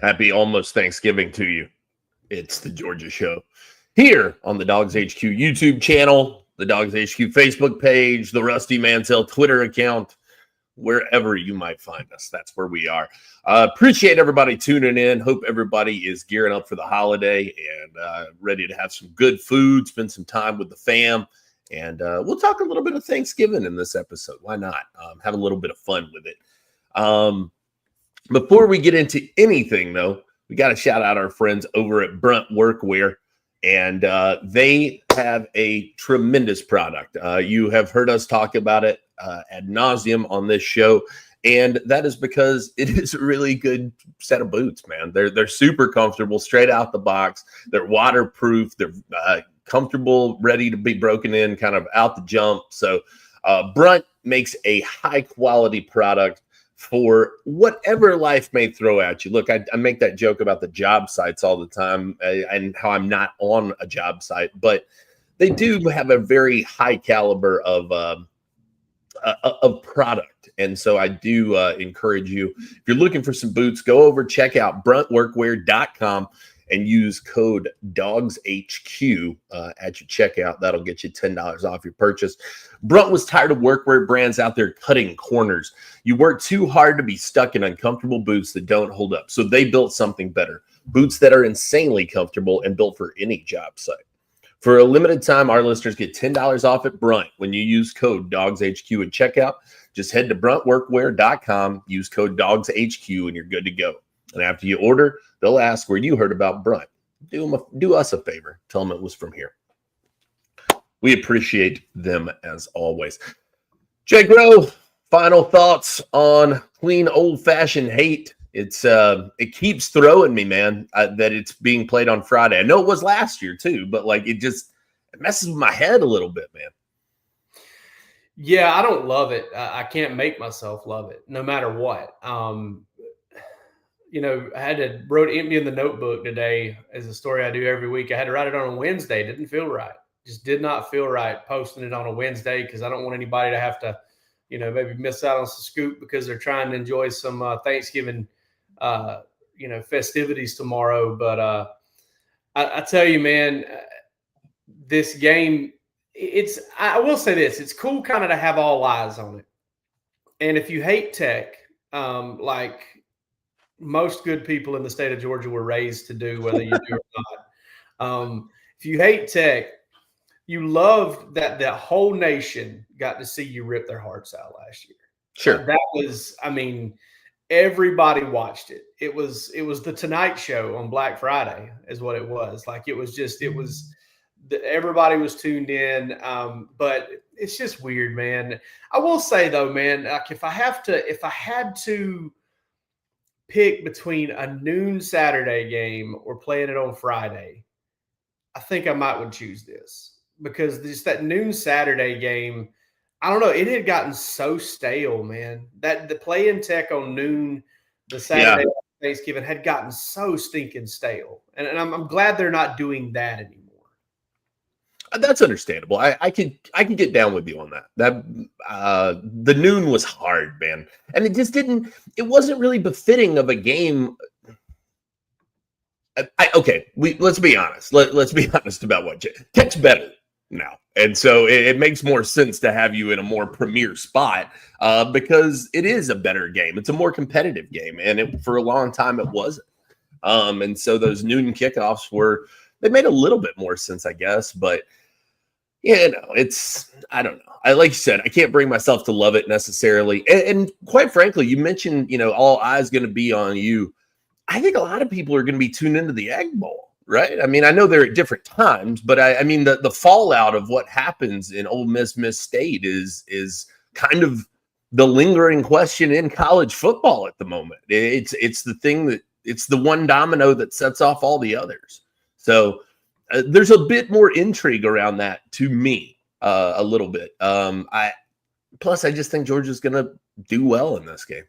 Happy almost Thanksgiving to you. It's the Georgia Show here on the DawgsHQ YouTube channel, the DawgsHQ Facebook page, the Rusty Mansell Twitter account, wherever you might find us. That's where we are. Appreciate everybody tuning in. Hope everybody is gearing up for the holiday and ready to have some good food, spend some time with the fam. And we'll talk a little bit of Thanksgiving in this episode. Why not? Have a little bit of fun with it. Before we get into anything, though, we got to shout out our friends over at Brunt Workwear. And they have a tremendous product. You have heard us talk about it ad nauseum on this show. And that is because it is a really good set of boots, man. They're super comfortable, straight out the box. They're waterproof. They're comfortable, ready to be broken in, kind of out the jump. So Brunt makes a high-quality product for whatever life may throw at you. Look, I make that joke about the job sites all the time and how I'm not on a job site, but they do have a very high caliber of product. And so I do encourage you, if you're looking for some boots, go over, check out bruntworkwear.com and use code DawgsHQ at your checkout. That'll get you $10 off your purchase. Brunt was tired of workwear brands out there cutting corners. You work too hard to be stuck in uncomfortable boots that don't hold up. So they built something better. Boots that are insanely comfortable and built for any job site. For a limited time, our listeners get $10 off at Brunt when you use code DawgsHQ at checkout. Just head to bruntworkwear.com, use code DawgsHQ, and you're good to go. And after you order, they'll ask where you heard about Brunt. Do us a favor. Tell them it was from here. We appreciate them as always. Jake Rowe, final thoughts on clean old-fashioned hate. It keeps throwing me, man, that it's being played on Friday. I know it was last year too, but like it messes with my head a little bit, man. Yeah, I don't love it. I can't make myself love it, no matter what. I had to wrote empty in the notebook today as a story I do every week. I had to write it on a Wednesday. It didn't feel right. Just did not feel right posting it on a Wednesday because I don't want anybody to have to, maybe miss out on some scoop because they're trying to enjoy some Thanksgiving, festivities tomorrow. But I tell you, man, this game, I will say this, it's cool kind of to have all eyes on it. And if you hate tech, like most good people in the state of Georgia were raised to do, whether you do or not. If you hate tech, you love that the whole nation got to see you rip their hearts out last year. Sure. That was, everybody watched it. It was the Tonight Show on Black Friday is what it was. Like, everybody was tuned in. But it's just weird, man. I will say though, man, like if I had to pick between a noon Saturday game or playing it on Friday, I think I would choose this because just that noon Saturday game, I don't know, it had gotten so stale, man. That the playing tech on noon, the Saturday Thanksgiving had gotten so stinking stale, and I'm glad they're not doing that anymore. That's understandable. I could get down with you on that. The noon was hard, man. And it wasn't really befitting of a game. Let's be honest. Let's be honest about what tech's better now. And so it makes more sense to have you in a more premier spot because it is a better game. It's a more competitive game. And for a long time it wasn't. And so those noon kickoffs they made a little bit more sense, I guess, but I don't know. Like you said, I can't bring myself to love it necessarily. And quite frankly, you mentioned, all eyes going to be on you. I think a lot of people are going to be tuned into the Egg Bowl, right? I mean, I know they're at different times, but I mean, the fallout of what happens in Ole Miss State is kind of the lingering question in college football at the moment. It's the thing it's the one domino that sets off all the others. So there's a bit more intrigue around that to me, a little bit. I just think Georgia's going to do well in this game.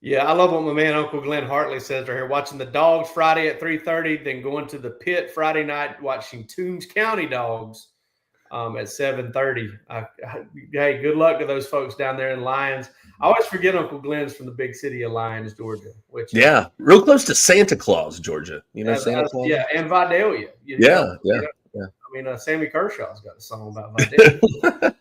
Yeah, I love what my man Uncle Glenn Hartley says right here. Watching the Dogs Friday at 3:30, then going to the Pit Friday night watching Toombs County Dogs. at 7:30. Hey, good luck to those folks down there in Lyons. I always forget Uncle Glenn's from the big city of Lyons, Georgia. Which real close to Santa Claus, Georgia. You know Santa Claus? Yeah, and Vidalia. Yeah. I mean, Sammy Kershaw's got a song about Vidalia.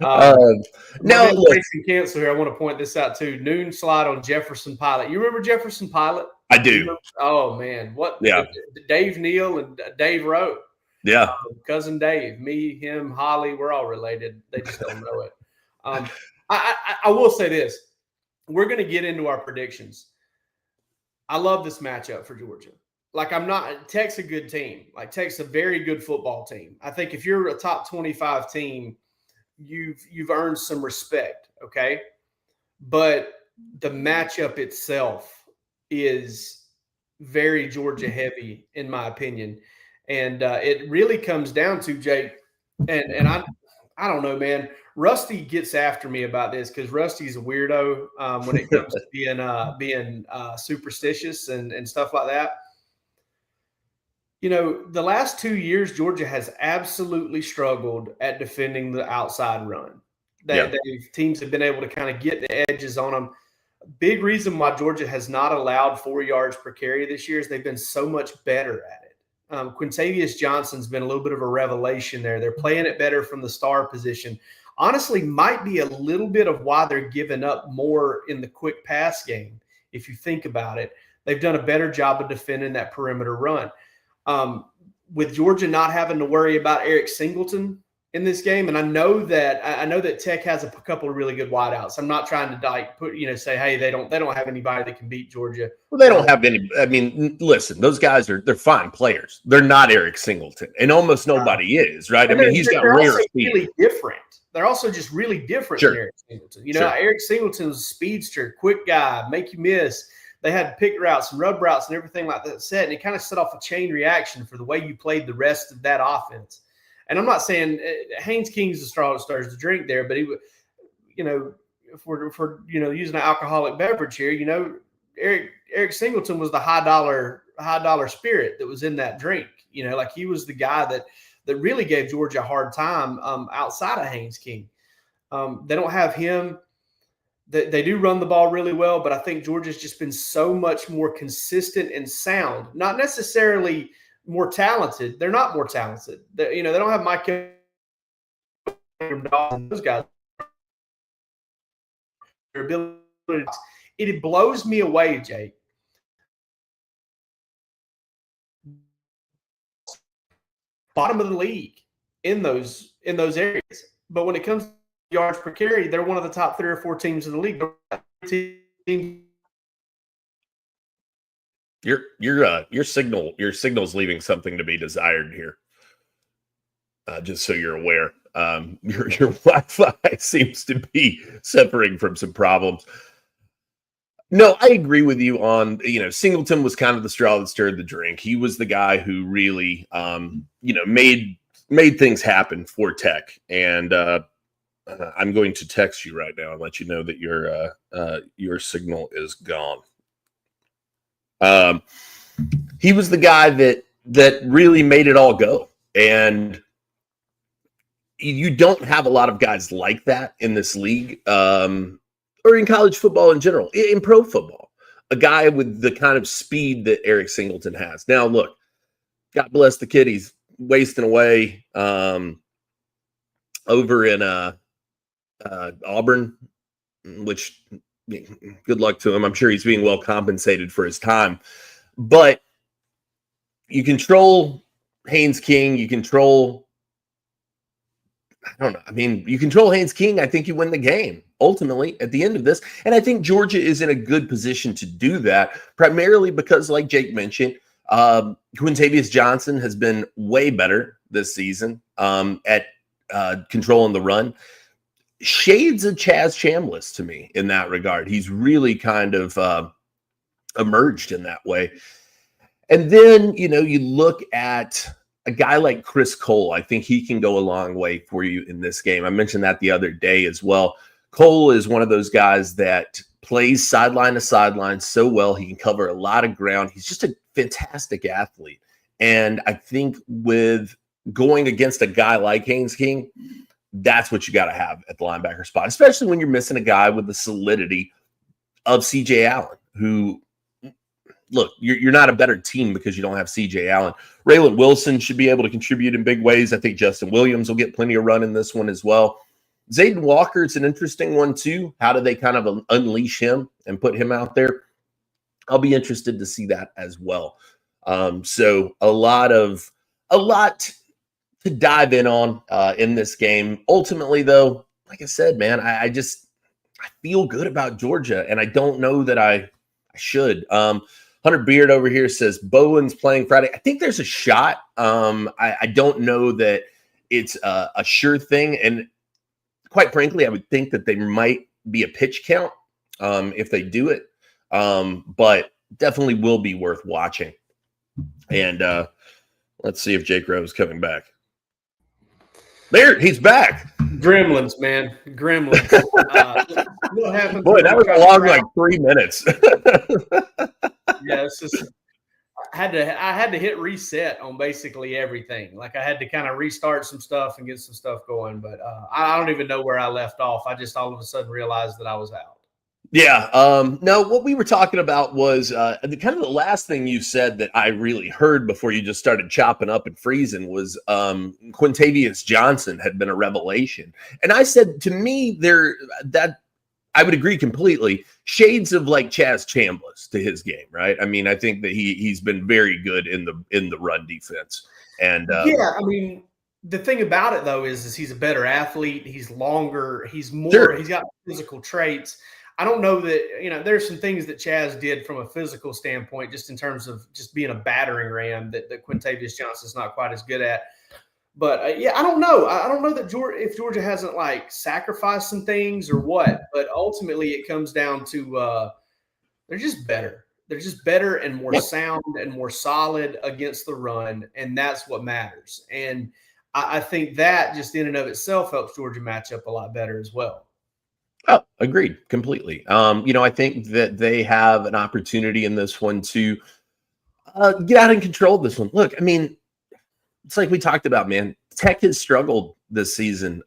Now, Racing cancel here. I want to point this out too. Noon slide on Jefferson Pilot. You remember Jefferson Pilot? I do. Oh man, what? Yeah. Dave Neal and Dave Rowe. Yeah. Cousin Dave, me, him, Holly, we're all related. They just don't know it. I will say this. We're going to get into our predictions. I love this matchup for Georgia. Like, Tech's a good team. Like, Tech's a very good football team. I think if you're a top 25 team, you've earned some respect, okay? But the matchup itself is very Georgia heavy, in my opinion. And it really comes down to, Jake, and I don't know, man. Rusty gets after me about this because Rusty's a weirdo when it comes to being superstitious and stuff like that. You know, the last 2 years, Georgia has absolutely struggled at defending the outside run. Teams have been able to kind of get the edges on them. Big reason why Georgia has not allowed 4 yards per carry this year is they've been so much better at it. Quintavious Johnson's been a little bit of a revelation there. They're playing it better from the star position. Honestly, might be a little bit of why they're giving up more in the quick pass game. If you think about it, they've done a better job of defending that perimeter run. With Georgia not having to worry about Eric Singleton in this game, and I know that Tech has a couple of really good wideouts. I'm not trying to say, hey, they don't have anybody that can beat Georgia. Well, they don't have any. I mean, listen, those guys they're fine players. They're not Eric Singleton, and almost nobody is, right? I mean, he's got rare speed. Really different. They're also just really different than Eric Singleton. Eric Singleton's a speedster, quick guy, make you miss. They had pick routes and rub routes and everything like that set, and it kind of set off a chain reaction for the way you played the rest of that offense. And I'm not saying Haynes King's the straw that stirs the drink there, but he would, if we're using an alcoholic beverage here, Eric Singleton was the high dollar spirit that was in that drink. Like he was the guy that really gave Georgia a hard time outside of Haynes King. They don't have him. They do run the ball really well, but I think Georgia's just been so much more consistent and sound. Not necessarily more talented. They're not more talented. They don't have Mike and those guys. Their ability. It blows me away, Jake. Bottom of the league in those areas, but when it comes to yards per carry, they're one of the top 3 or 4 teams in the league. Your signal's leaving something to be desired here. Just so you're aware, your Wi-Fi seems to be suffering from some problems. No, I agree with you on, Singleton was kind of the straw that stirred the drink. He was the guy who really, made things happen for Tech. And I'm going to text you right now and let you know that your signal is gone. He was the guy that really made it all go. And you don't have a lot of guys like that in this league. Or in college football in general, in pro football, a guy with the kind of speed that Eric Singleton has. Now, look, God bless the kid. He's wasting away over in Auburn, which good luck to him. I'm sure he's being well compensated for his time. But you control Haynes King. You control Haynes King. I think you win the game ultimately at the end of this. And I think Georgia is in a good position to do that, primarily because, like Jake mentioned, Quintavious Johnson has been way better this season at controlling the run. Shades of Chaz Chambliss to me in that regard. He's really kind of emerged in that way. And then, you look at a guy like Chris Cole. I think he can go a long way for you in this game. I mentioned that the other day as well. Cole is one of those guys that plays sideline to sideline so well. He can cover a lot of ground. He's just a fantastic athlete. And I think with going against a guy like Haynes King, that's what you got to have at the linebacker spot, especially when you're missing a guy with the solidity of CJ Allen, who, look, you're not a better team because you don't have CJ Allen. Raylan Wilson should be able to contribute in big ways. I think Justin Williams will get plenty of run in this one as well. Zayden Walker is an interesting one too. How do they kind of unleash him and put him out there? I'll be interested to see that as well. So a lot to dive in on in this game. Ultimately, though, like I said, man, I feel good about Georgia, and I don't know that I should. Hunter Beard over here says Bowen's playing Friday. I think there's a shot. I don't know that it's a sure thing, and quite frankly, I would think that there might be a pitch count if they do it, but definitely will be worth watching. And let's see if Jake Rowe is coming back. There, he's back. Gremlins, man. Gremlins. What happens? Boy, that was a long, like 3 minutes. Yeah, it's just I had to hit reset on basically everything. Like I had to kind of restart some stuff and get some stuff going. But I don't even know where I left off. I just all of a sudden realized that I was out. Yeah. No, what we were talking about was the last thing you said that I really heard before you just started chopping up and freezing was Quintavious Johnson had been a revelation. And I said, to me, that I would agree completely. Shades of like Chaz Chambliss to his game, right? I mean, I think that he's been very good in the run defense. And yeah, I mean, the thing about it though is he's a better athlete. He's longer. He's more. Sure. He's got physical traits. I don't know that, there's some things that Chaz did from a physical standpoint, just in terms of just being a battering ram that Quintavious Johnson's not quite as good at. But yeah, I don't know. I don't know that if Georgia hasn't like sacrificed some things or what, but ultimately it comes down to they're just better. They're just better and more sound and more solid against the run, and that's what matters. And I think that just in and of itself helps Georgia match up a lot better as well. Oh, agreed completely. I think that they have an opportunity in this one to get out and control this one. Look, I mean, it's like we talked about, man. Tech has struggled this season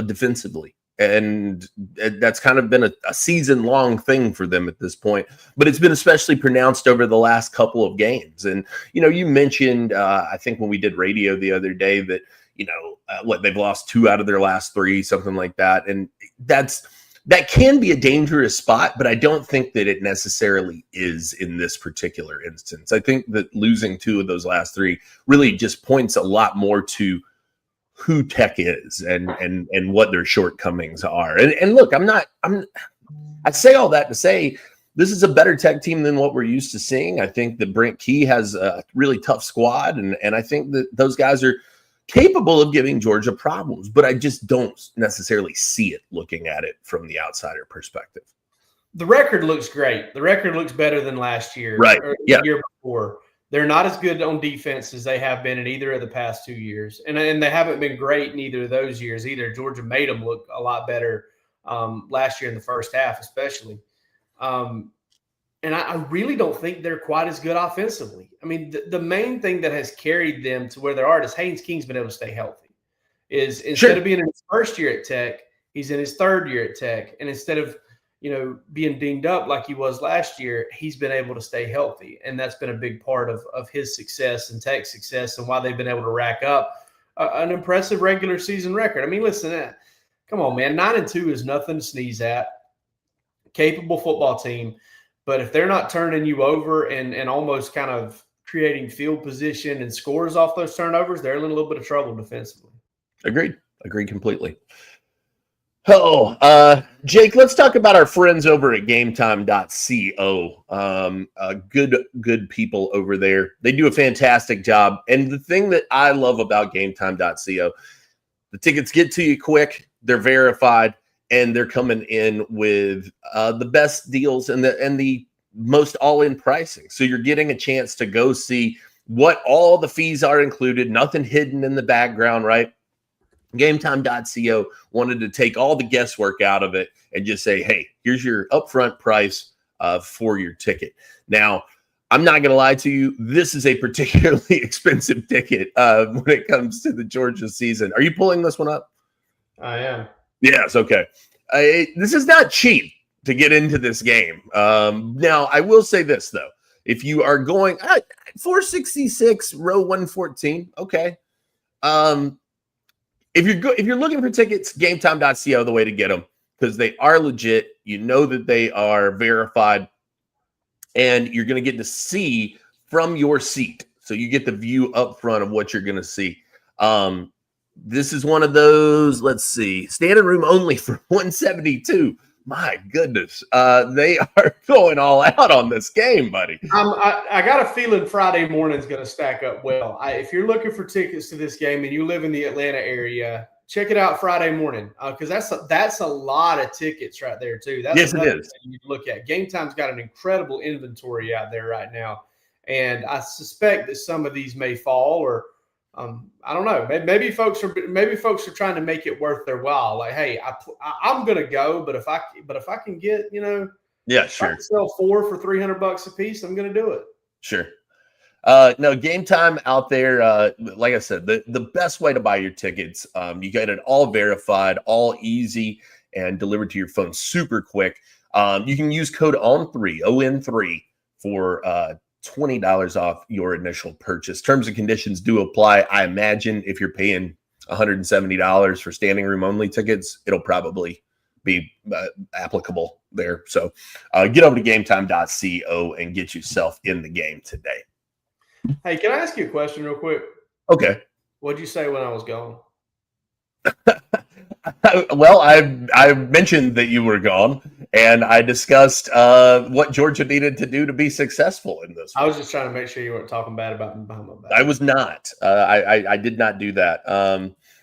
defensively, and that's kind of been a season-long thing for them at this point. But it's been especially pronounced over the last couple of games. And, you mentioned, I think when we did radio the other day that, they've lost 2 out of their last 3, something like that. And that can be a dangerous spot, but I don't think that it necessarily is in this particular instance. I think that losing 2 of those last 3 really just points a lot more to who Tech is and what their shortcomings are. And look, I say all that to say this is a better Tech team than what we're used to seeing. I think that Brent Key has a really tough squad, and I think that those guys are capable of giving Georgia problems, but I just don't necessarily see it looking at it from the outsider perspective. The record looks great. The record looks better than last year, right? Or yeah. The year before. They're not as good on defense as they have been in either of the past 2 years, and they haven't been great in either of those years either. Georgia made them look a lot better last year in the first half, especially. And I really don't think they're quite as good offensively. I mean, the main thing that has carried them to where they are is Haynes King's been able to stay healthy. Is instead of being in his first year at Tech, he's in his 3rd year at Tech. And instead of, being dinged up like he was last year, he's been able to stay healthy. And that's been a big part of his success and Tech's success and why they've been able to rack up an impressive regular season record. I mean, listen, come on, man. 9-2 is nothing to sneeze at. Capable football team. But if they're not turning you over and almost kind of creating field position and scores off those turnovers, they're in a little bit of trouble defensively. Agreed completely. Oh, Jake, let's talk about our friends over at Gametime.co. Good people over there. They do a fantastic job. And the thing that I love about Gametime.co, the tickets get to you quick. They're verified. And they're coming in with the best deals and the most all-in pricing. So you're getting a chance to go see what all the fees are included, nothing hidden in the background, right? Gametime.co wanted to take all the guesswork out of it and just say, hey, here's your upfront price for your ticket. Now, I'm not going to lie to you. This is a particularly expensive ticket when it comes to the Georgia season. Are you pulling this one up? I am. Yes. Okay. This is not cheap to get into this game. Now, I will say this, though. If you are going 466, row 114, okay. If you're looking for tickets, Gametime.co the way to get them, because they are legit. You know that they are verified, and you're going to get to see from your seat. So you get the view up front of what you're going to see. This is one of those, let's see, standing room only for 172. My goodness. They are going all out on this game, buddy. I got a feeling Friday morning is going to stack up well. If you're looking for tickets to this game and you live in the Atlanta area, check it out Friday morning, because that's a lot of tickets right there too. That's yes, it is. You look at Gametime's got an incredible inventory out there right now, and I suspect that some of these may fall, or I don't know. Maybe folks are trying to make it worth their while. Like, hey, I'm gonna go, but if I can get, yeah, sure, sell 4 for $300 a piece, I'm gonna do it. Sure. No, Game Time out there. Like I said, the best way to buy your tickets, you get it all verified, all easy, and delivered to your phone super quick. You can use code ON3 for $20 off your initial purchase. Terms and conditions do apply. I imagine if you're paying $170 for standing room only tickets, it'll probably be applicable there. So get over to gametime.co and get yourself in the game today. Hey, can I ask you a question real quick? Okay. What'd you say when I was gone? Well, I mentioned that you were gone, and I discussed what Georgia needed to do to be successful in this. I was just trying to make sure you weren't talking bad about me behind my back. I was not. I did not do that.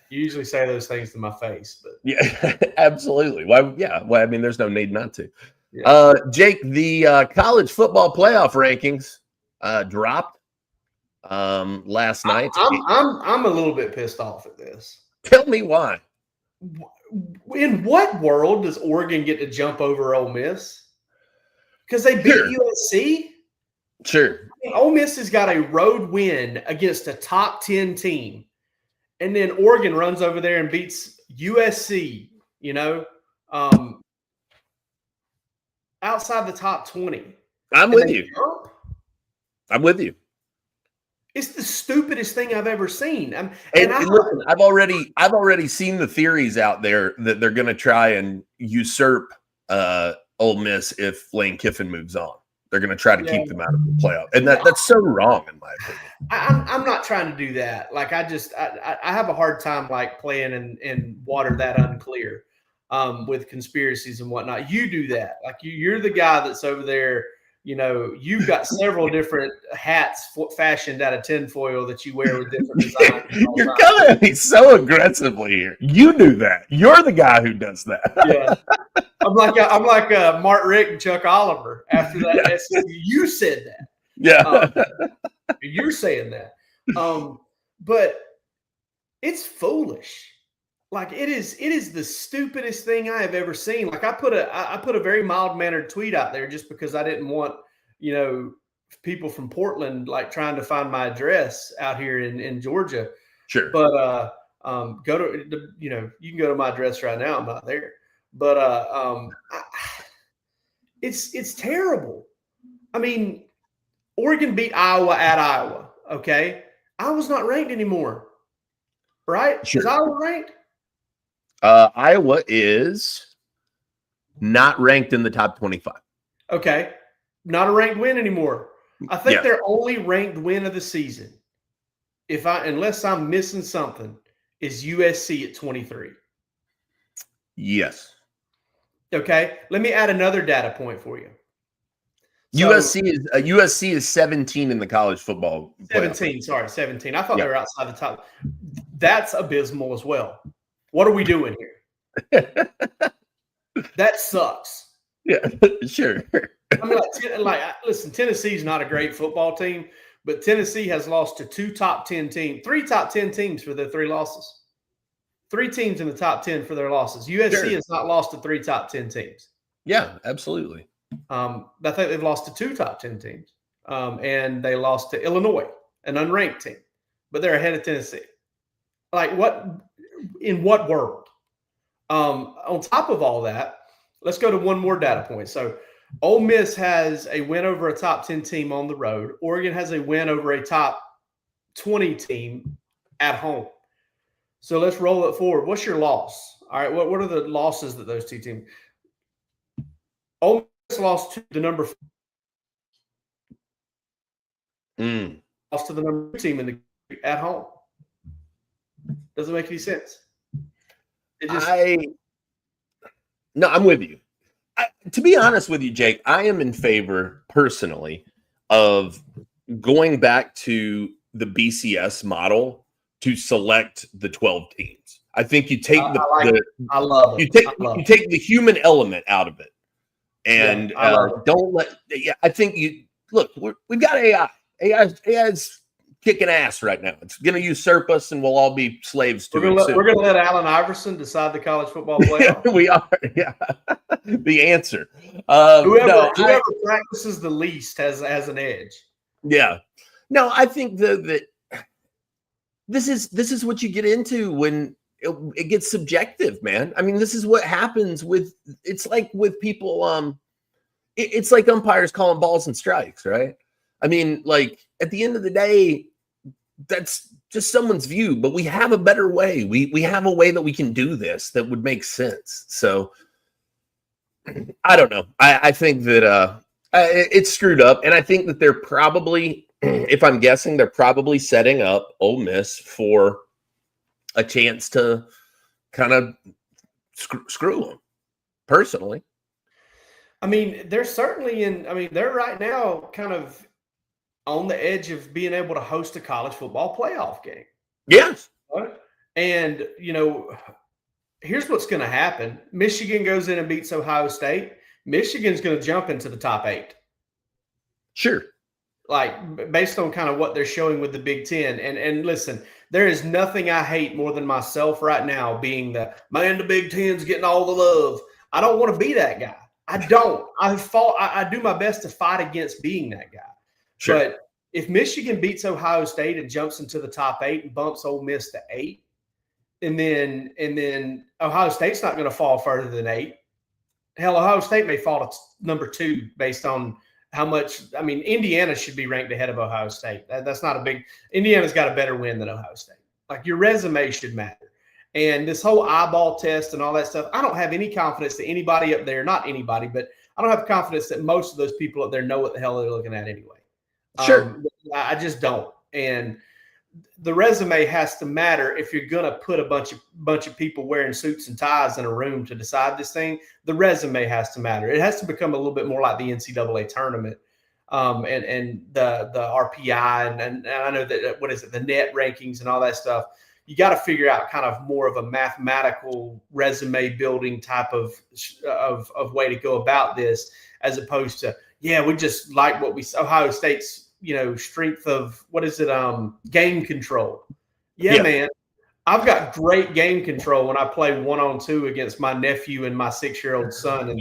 You usually say those things to my face, but yeah, absolutely. Why? Yeah. Well, I mean, there's no need not to. Yeah. Jake, the college football playoff rankings dropped last night. I'm a little bit pissed off at this. Tell me why. In what world does Oregon get to jump over Ole Miss? Because they beat USC? Sure. I mean, Ole Miss has got a road win against a top 10 team. And then Oregon runs over there and beats USC, outside the top 20. I'm with you. I'm with you. It's the stupidest thing I've ever seen. And listen, I've already seen the theories out there that they're going to try and usurp Ole Miss if Lane Kiffin moves on. They're going to try to keep them out of the playoff, and that's so wrong in my opinion. I'm not trying to do that. Like I have a hard time like playing in water that unclear with conspiracies and whatnot. You do that. Like you're the guy that's over there. You've got several different hats fashioned out of tinfoil that you wear with different designs. You're coming at me so aggressively here. You do that. You're the guy who does that. Yeah, I'm like Mark Rick and Chuck Oliver. After that, yeah. You said that. Yeah, you're saying that. But it's foolish. Like it is the stupidest thing I have ever seen. Like I put a very mild-mannered tweet out there just because I didn't want, people from Portland like trying to find my address out here in Georgia. Sure. But go to you can go to my address right now. I'm not there. But it's terrible. I mean, Oregon beat Iowa at Iowa. Okay. Iowa's not ranked anymore. Right? Sure. Is Iowa ranked? Iowa is not ranked in the top 25. Okay. Not a ranked win anymore. I think their only ranked win of the season, unless I'm missing something, is USC at 23. Yes. Okay. Let me add another data point for you. USC is 17 in the college football. 17. Sorry, 17. I thought they were outside the top. That's abysmal as well. What are we doing here? That sucks. Yeah, sure. I mean, listen, Tennessee's not a great football team, but Tennessee has lost to three top 10 teams for their 3 losses. 3 teams in the top 10 for their losses. USC has not lost to 3 top 10 teams. Yeah, absolutely. I think they've lost to 2 top 10 teams. and they lost to Illinois, an unranked team, but they're ahead of Tennessee. Like in what world? On top of all that, let's go to one more data point. So Ole Miss has a win over a top 10 team on the road. Oregon has a win over a top 20 team at home. So let's roll it forward. What's your loss? All right, what are the losses that those two teams? Ole Miss lost to the number 4. Lost to the number 2 team at home. Doesn't make any sense. No, I'm with you. To be honest with you, Jake, I am in favor personally of going back to the BCS model to select the 12 teams. I think you take you take the human element out of it, and don't let. Yeah, I think you look. We've got AI. AI's kicking ass right now. It's going to usurp us, and we'll all be slaves to it. We're going to let Allen Iverson decide the college football playoff. We are. Yeah, the answer. Whoever practices the least has an edge. Yeah. No, I think that this is what you get into when it gets subjective, man. I mean, this is what happens with. It's like with people. It's like umpires calling balls and strikes, right? I mean, like at the end of the day, that's just someone's view, but we have a better way. We have a way that we can do this that would make sense. So I don't know. I think that it's screwed up, and I think that they're probably, if I'm guessing, they're probably setting up Ole Miss for a chance to kind of screw them. Personally, I mean, they're certainly in. I mean, they're right now kind of on the edge of being able to host a college football playoff game. Yes. And, here's what's going to happen. Michigan goes in and beats Ohio State. Michigan's going to jump into the top 8. Sure. Like, based on kind of what they're showing with the Big Ten. And listen, there is nothing I hate more than myself right now being the Big Ten's getting all the love. I don't want to be that guy. I don't. I do my best to fight against being that guy. Sure. But if Michigan beats Ohio State and jumps into the top 8 and bumps Ole Miss to 8, and then Ohio State's not going to fall further than 8. Hell, Ohio State may fall to number 2 based on how much. I mean, Indiana should be ranked ahead of Ohio State. That's not a big. Indiana's got a better win than Ohio State. Like, your resume should matter. And this whole eyeball test and all that stuff, I don't have any confidence that anybody up there, not anybody, but I don't have confidence that most of those people up there know what the hell they're looking at anyway. Sure. I just don't. And the resume has to matter if you're going to put a bunch of people wearing suits and ties in a room to decide this thing. The resume has to matter. It has to become a little bit more like the NCAA tournament and the RPI. And I know that, what is it, the net rankings and all that stuff. You got to figure out kind of more of a mathematical resume building type of way to go about this, as opposed to, yeah, we just like what we saw. Ohio State's, strength of, what is it? Game control. Yeah, man. I've got great game control when I play 1-on-2 against my nephew and my 6-year-old son.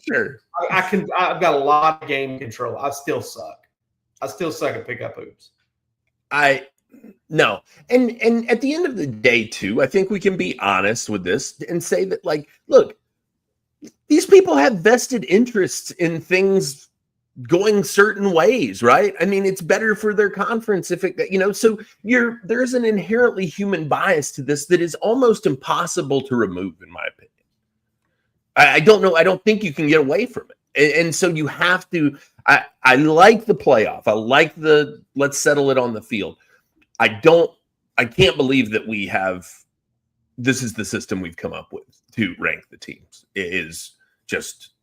Sure. I've got a lot of game control. I still suck. At pickup hoops. No. And at the end of the day, too, I think we can be honest with this and say that, like, look, these people have vested interests in things going certain ways, right? I mean, it's better for their conference if it, so there's an inherently human bias to this that is almost impossible to remove, in my opinion. I don't know. I don't think you can get away from it. And so you have to, I like the playoff. I like let's settle it on the field. I can't believe that this is the system we've come up with to rank the teams. It is just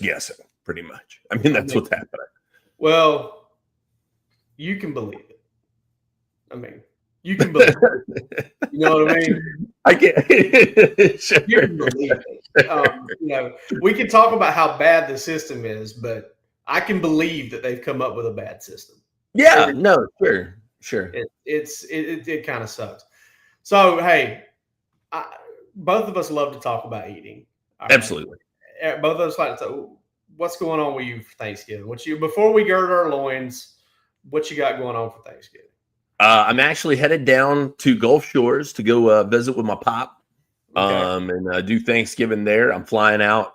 guessing, pretty much. I mean, that's what's happening. Well, you can believe it. I mean, you can believe it. You know what I mean? I can't. Sure. You can believe it. We can talk about how bad the system is, but I can believe that they've come up with a bad system. Yeah, no, sure. It kind of sucks. So, hey, both of us love to talk about eating. Absolutely. Both of us like to. what's going on with you for Thanksgiving? Before we gird our loins, what you got going on for Thanksgiving? I'm actually headed down to Gulf Shores to go visit with my pop, and do Thanksgiving there. I'm flying out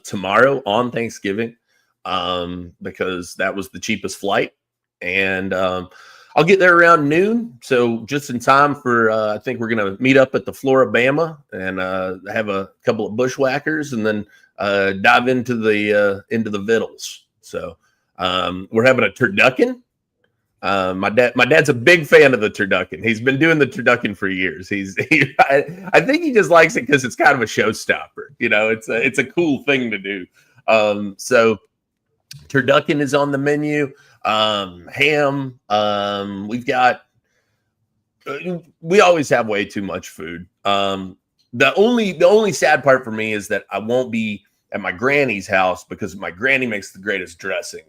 tomorrow on Thanksgiving because that was the cheapest flight, and I'll get there around noon, so just in time for I think we're going to meet up at the Floribama and have a couple of bushwhackers, and then dive into the victuals. So we're having a turducken. My dad's a big fan of the turducken. He's been doing the turducken for years. I think he just likes it because it's kind of a showstopper. You know, it's a cool thing to do. So turducken is on the menu. Ham. We always have way too much food. The only sad part for me is that I won't be at my granny's house because my granny makes the greatest dressing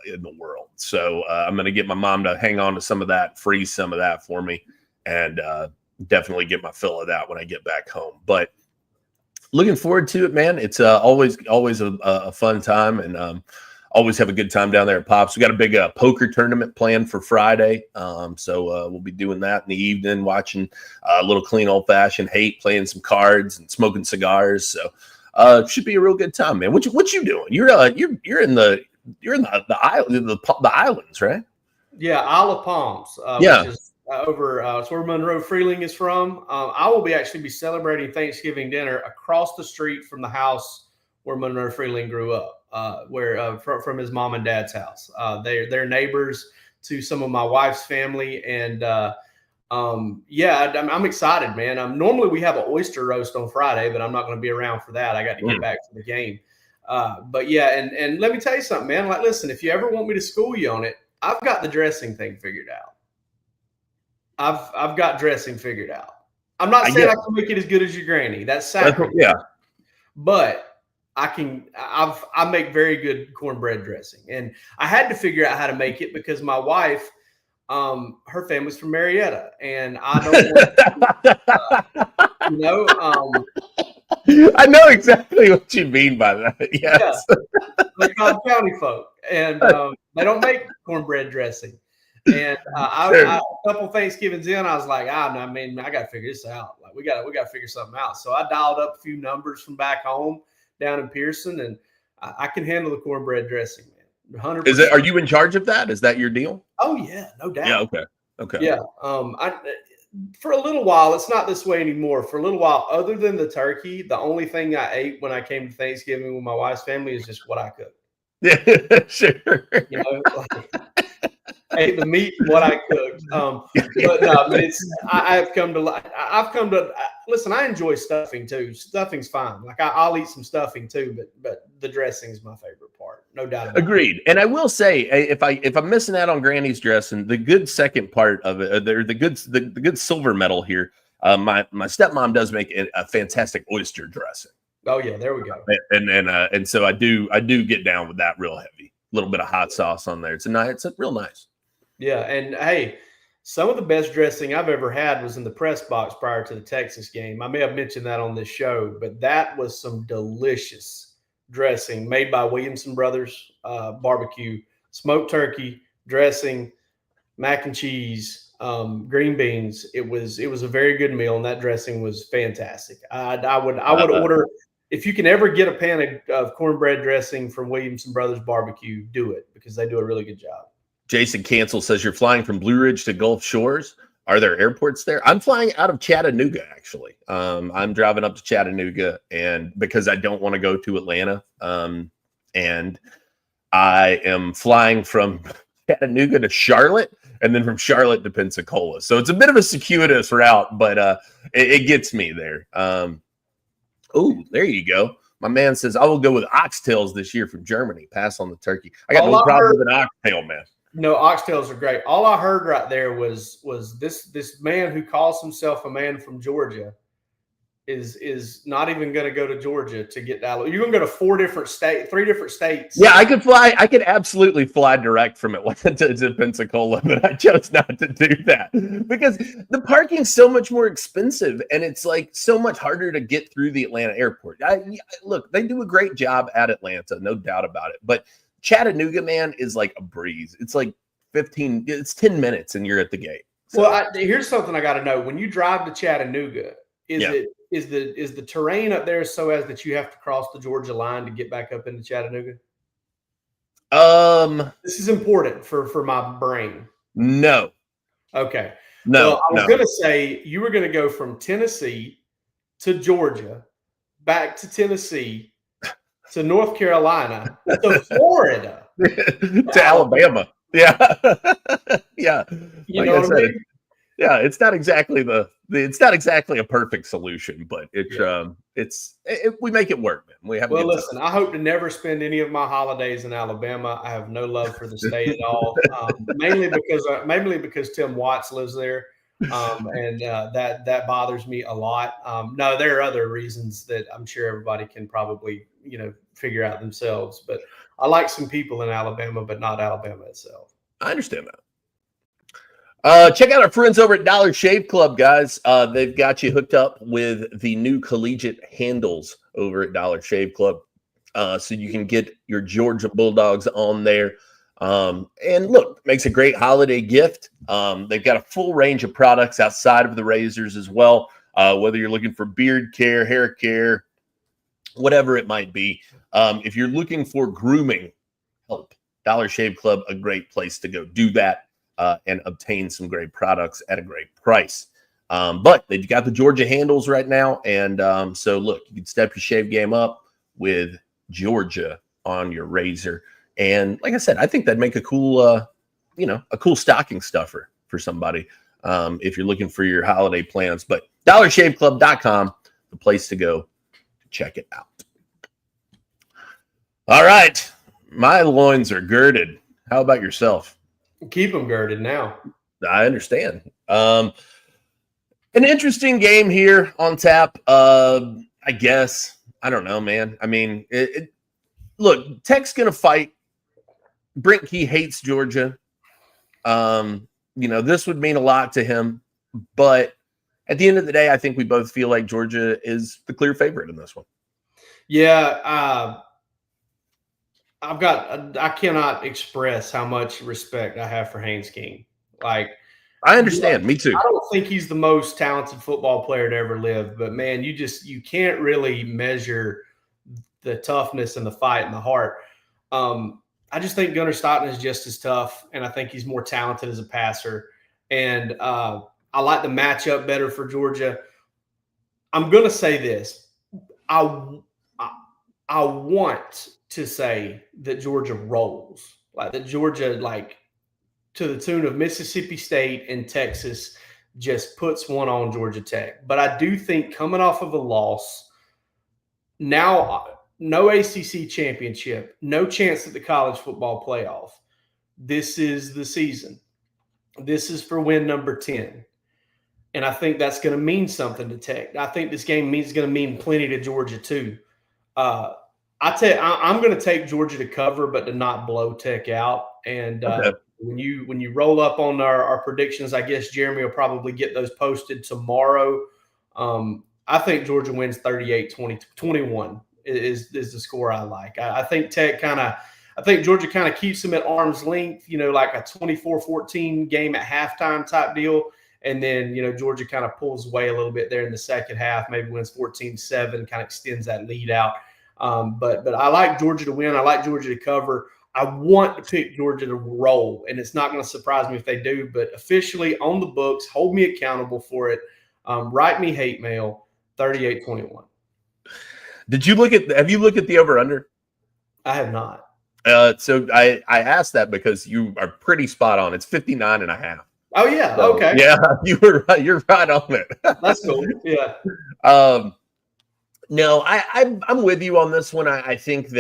in the world. So I'm going to get my mom to hang on to some of that, freeze some of that for me, and definitely get my fill of that when I get back home. But looking forward to it, man. It's always a fun time, and always have a good time down there at Pops. We got a big poker tournament planned for Friday. So we'll be doing that in the evening, watching a little clean old fashioned hate, playing some cards and smoking cigars. So it should be a real good time, man. What you doing? You're in the islands, right? Yeah, Isle of Palms. Which is over it's where Monroe Freeling is from. I will actually be celebrating Thanksgiving dinner across the street from the house where Monroe Freeling grew up, from his mom and dad's house. They're neighbors to some of my wife's family, and I'm excited, man. Normally we have an oyster roast on Friday, but I'm not going to be around for that. I got to get back to the game. But yeah, and let me tell you something, man. Like, listen, if you ever want me to school you on it, I've got the dressing thing figured out. I've got dressing figured out. I'm not saying I can make it as good as your granny. That's sacrilege. Yeah. But I make very good cornbread dressing, and I had to figure out how to make it because my wife, her family's from Marietta, and I don't I know exactly what you mean by that. Yes. Yeah. They're called county folk, and they don't make cornbread dressing. And a couple Thanksgivings in, I was like, I got to figure this out. Like, we got to figure something out. So I dialed up a few numbers from back home down in Pearson, and I can handle the cornbread dressing, man. 100%. Are you in charge of that? Is that your deal? Oh yeah, no doubt. Yeah. Okay. Yeah. For a little while, it's not this way anymore. For a little while, other than the turkey, the only thing I ate when I came to Thanksgiving with my wife's family is just what I cooked. Yeah, sure. You know, I ate the meat and what I cooked. But no, I've come to listen. I enjoy stuffing too. Stuffing's fine. Like I'll eat some stuffing too, but the dressing is my favorite part, no doubt about it. Agreed. And I will say, if I'm missing out on Granny's dressing, the good second part of it, the good silver medal here. My stepmom does make a fantastic oyster dressing. Oh yeah, there we go. And so I do get down with that real heavy. A little bit of hot sauce on there. It's real nice. Yeah, and hey, some of the best dressing I've ever had was in the press box prior to the Texas game. I may have mentioned that on this show, but that was some delicious dressing made by Williamson Brothers Barbecue, smoked turkey, dressing, mac and cheese, green beans. It was a very good meal, and that dressing was fantastic. I would order, if you can ever get a pan of cornbread dressing from Williamson Brothers Barbecue, do it because they do a really good job. Jason Cancel says you're flying from Blue Ridge to Gulf Shores. Are there airports there? I'm flying out of Chattanooga, actually. I'm driving up to Chattanooga, and because I don't want to go to Atlanta, and I am flying from Chattanooga to Charlotte, and then from Charlotte to Pensacola. So it's a bit of a circuitous route, but it gets me there. Oh, there you go. My man says, I will go with oxtails this year from Germany. Pass on the turkey. I got no problem with an oxtail, man. No, oxtails are great. All I heard right there was this man who calls himself a man from Georgia is not even going to go to Georgia to get to Alabama. You're going to go to 3 different states. Yeah, I could fly. I could absolutely fly direct from Atlanta to Pensacola, but I chose not to do that because the parking's so much more expensive, and it's like so much harder to get through the Atlanta airport. Look, they do a great job at Atlanta, no doubt about it. But Chattanooga, man, is like a breeze. It's like 10 minutes, and you're at the gate. So. Well, here's something I got to know. When you drive to Chattanooga, is the terrain up there so as that you have to cross the Georgia line to get back up into Chattanooga? This is important for my brain. No. Okay. No. Well, I was going to say you were going to go from Tennessee to Georgia, back to Tennessee, to North Carolina, to Florida, to Alabama. Yeah. Yeah. You know what I mean? Yeah, it's not exactly a perfect solution, but we make it work, man. Listen, I hope to never spend any of my holidays in Alabama. I have no love for the state at all. Mainly because Tim Watts lives there. And that bothers me a lot. No, there are other reasons that I'm sure everybody can probably, figure out themselves, but I like some people in Alabama, but not Alabama itself. I understand that. Check out our friends over at Dollar Shave Club, guys. They've got you hooked up with the new collegiate handles over at Dollar Shave Club. So you can get your Georgia Bulldogs on there. And look, makes a great holiday gift. They've got a full range of products outside of the razors as well. Whether you're looking for beard care, hair care, whatever it might be. If you're looking for grooming help, Dollar Shave Club, a great place to go do that and obtain some great products at a great price. But they've got the Georgia handles right now. And so look, you can step your shave game up with Georgia on your razor. And like I said, I think that'd make a cool, cool stocking stuffer for somebody if you're looking for your holiday plans. But dollarshaveclub.com, the place to go to check it out. All right. My loins are girded. How about yourself? Keep them girded now. I understand. An interesting game here on tap. I guess. I don't know, man. I mean, look, Tech's going to fight. Brent Key hates Georgia. This would mean a lot to him. But at the end of the day, I think we both feel like Georgia is the clear favorite in this one. Yeah. I cannot express how much respect I have for Haynes King. Like, I understand. Me too. I don't think he's the most talented football player to ever live, but man, you can't really measure the toughness and the fight and the heart. I just think Gunnar Stockton is just as tough, and I think he's more talented as a passer. And I like the matchup better for Georgia. I'm going to say this. I want to say that Georgia rolls, like that Georgia, like to the tune of Mississippi State and Texas, just puts one on Georgia Tech. But I do think coming off of a loss, now no ACC championship, no chance at the college football playoff. This is the season. This is for win number 10. And I think that's going to mean something to Tech. I think this game is going to mean plenty to Georgia too. I'm going to take Georgia to cover, but to not blow Tech out. And when you roll up on our predictions, I guess Jeremy will probably get those posted tomorrow. I think Georgia wins 38-21 is the score I like. I think Georgia kind of keeps them at arm's length, like a 24-14 game at halftime type deal. And then, Georgia kind of pulls away a little bit there in the second half, maybe wins 14-7, kind of extends that lead out. But I like Georgia to win. I like Georgia to cover. I want to pick Georgia to roll, and it's not going to surprise me if they do. But officially on the books, hold me accountable for it. Write me hate mail, 38-21. Have you looked at the over-under? I have not. So I asked that because you are pretty spot on. It's 59.5. Oh, yeah. So, okay. Yeah, you're right on it. That's cool. Yeah. No, I'm with you on this one. I think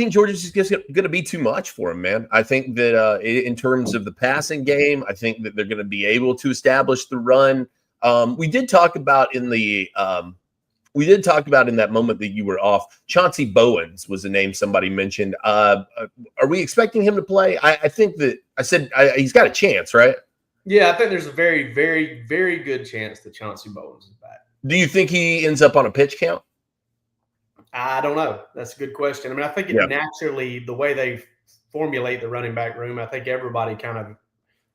Georgia's just going to be too much for him, man. I think that in terms of the passing game, I think that they're going to be able to establish the run. We did talk about in that moment that you were off. Chauncey Bowens was a name somebody mentioned. Are we expecting him to play? I think that I said he's got a chance, right? Yeah, I think there's a very, very, very good chance that Chauncey Bowens is back. Do you think he ends up on a pitch count? I don't know. That's a good question. I mean, I think naturally, the way they formulate the running back room, I think everybody kind of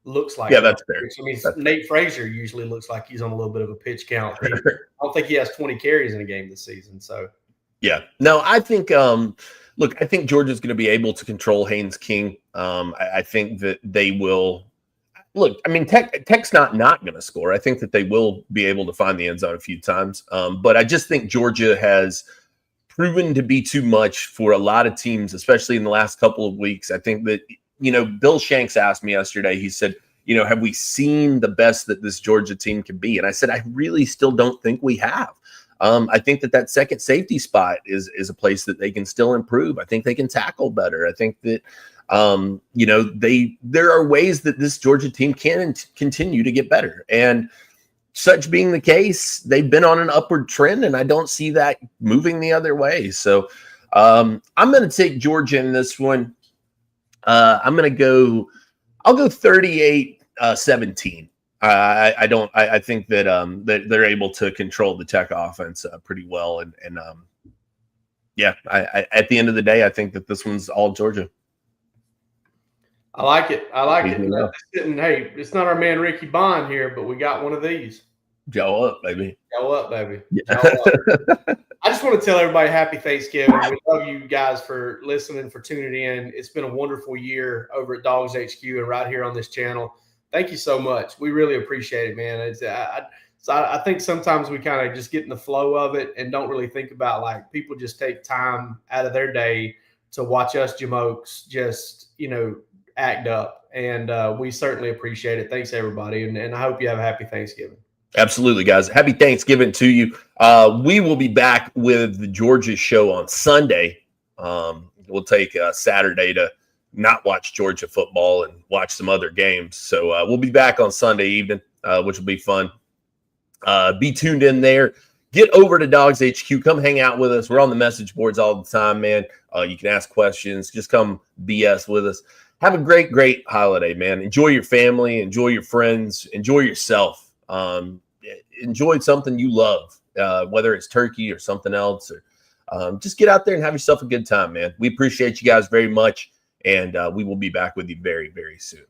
looks like. Yeah, that's fair. I mean, Nate Frazier usually looks like he's on a little bit of a pitch count. I don't think he has 20 carries in a game this season. So, yeah. No, I think, look, I think Georgia's going to be able to control Haynes King. I think that they will. Look, I mean, Tech's not going to score. I think that they will be able to find the end zone a few times. But I just think Georgia has proven to be too much for a lot of teams, especially in the last couple of weeks. I think that, Bill Shanks asked me yesterday, he said, have we seen the best that this Georgia team can be? And I said, I really still don't think we have. I think that second safety spot is a place that they can still improve. I think they can tackle better. I think that, there are ways that this Georgia team can continue to get better. And such being the case, they've been on an upward trend, and I don't see that moving the other way. So I'm going to take Georgia in this one. I'll go 38-17. I think that they're able to control the Tech offense pretty well. And at the end of the day, I think that this one's all Georgia. I like it. Hey, it's not our man Ricky Bond here, but we got one of these. Go up, baby. Go up, baby. Yeah. Go up. I just want to tell everybody happy Thanksgiving. We love you guys for listening, for tuning in. It's been a wonderful year over at DawgsHQ and right here on this channel. Thank you so much. We really appreciate it, man. I think sometimes we kind of just get in the flow of it and don't really think about, like, people just take time out of their day to watch us jamokes just, act up. And we certainly appreciate it. Thanks, everybody. And I hope you have a happy Thanksgiving. Absolutely, guys. Happy Thanksgiving to you. We will be back with the Georgia show on Sunday. We'll take Saturday to not watch Georgia football and watch some other games. So we'll be back on Sunday evening, which will be fun. Be tuned in there. Get over to DawgsHQ. Come hang out with us. We're on the message boards all the time, man. You can ask questions. Just come BS with us. Have a great, great holiday, man. Enjoy your family. Enjoy your friends. Enjoy yourself. Enjoy something you love, whether it's turkey or something else. Or just get out there and have yourself a good time, man. We appreciate you guys very much, and we will be back with you very, very soon.